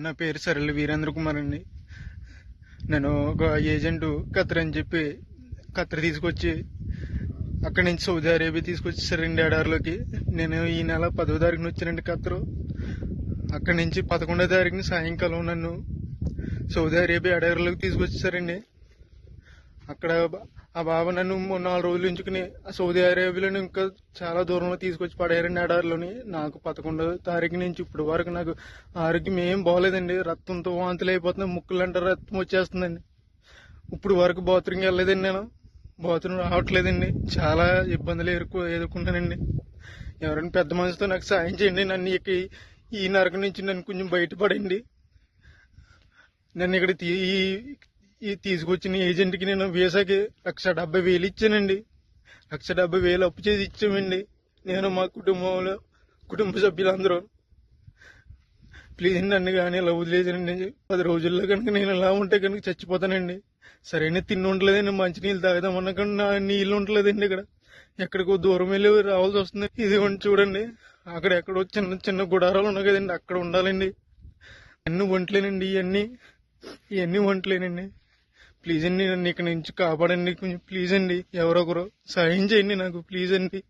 నా పేరు సరళ వీరేంద్ర కుమార్ అండి. నేను ఒక ఏజెంట్ ఖత్తర్ అని చెప్పి ఖత్తర్ తీసుకొచ్చి అక్కడి నుంచి సౌదీ అరేబియా తీసుకొచ్చేసారండి ఎడారిలోకి. నేను ఈ నెల 10వ తారీఖున వచ్చానండి ఖత్తరు. అక్కడి నుంచి 11వ తారీఖున సాయంకాలం నన్ను సౌదీ అరేబియా ఎడారిలోకి తీసుకొచ్చేసారండి. అక్కడ ఆ బాబా నన్ను 4 రోజులు ఉంచుకుని సౌదీ అరేబియాలోని ఇంకా చాలా దూరంలో తీసుకొచ్చి పడేయారండి ఎడారిలోని. నాకు 11వ తారీఖు నుంచి ఇప్పుడు వరకు నాకు ఆరోగ్యం ఏం బాగోలేదండి. రక్తంతో వాంతులు అయిపోతున్నాయి, ముక్కులంటే రక్తం వచ్చేస్తుందండి. ఇప్పుడు వరకు బాత్రూమ్కి వెళ్ళలేదండి, నేను బాత్రూమ్ రావట్లేదండి. చాలా ఇబ్బందులు ఎదుర్కొంటానండి. ఎవరైనా పెద్ద మనిషితో నాకు సాయం చేయండి. నన్ను ఈ నరకం నుంచి నన్ను కొంచెం బయటపడండి. నన్ను ఇక్కడ తీసుకొచ్చిన ఏజెంట్కి నేను వీసాకి 1,70,000 ఇచ్చానండి. 1,70,000 అప్పు చేసి ఇచ్చామండి, నేను మా కుటుంబ సభ్యులందరూ. ప్లీజ్ నన్ను కానీ ఇలా వదిలేదండి. 10 రోజుల్లో కనుక నేను ఇలా ఉంటే కనుక చచ్చిపోతానండి. సరైన తిండి ఉండలేదండి, మంచినీళ్ళు తాగుదామన్నా కానీ నా నీళ్ళు ఉండలేదండి. ఇక్కడ ఎక్కడికో దూరం వెళ్ళి రావాల్సి వస్తుంది. ఇది చూడండి, అక్కడ ఎక్కడో చిన్న చిన్న గుడారాలు ఉన్నాయి కదండి, అక్కడ ఉండాలండి. అన్ని వంటలేనండి, ఇవన్నీ వంటలేనండి. ప్లీజ్ అండి, నన్ను ఇక్కడ నుంచి కాపాడండి కొంచెం. ప్లీజ్ అండి, ఎవరొకరు సాయం చేయండి నాకు, ప్లీజ్ అండి.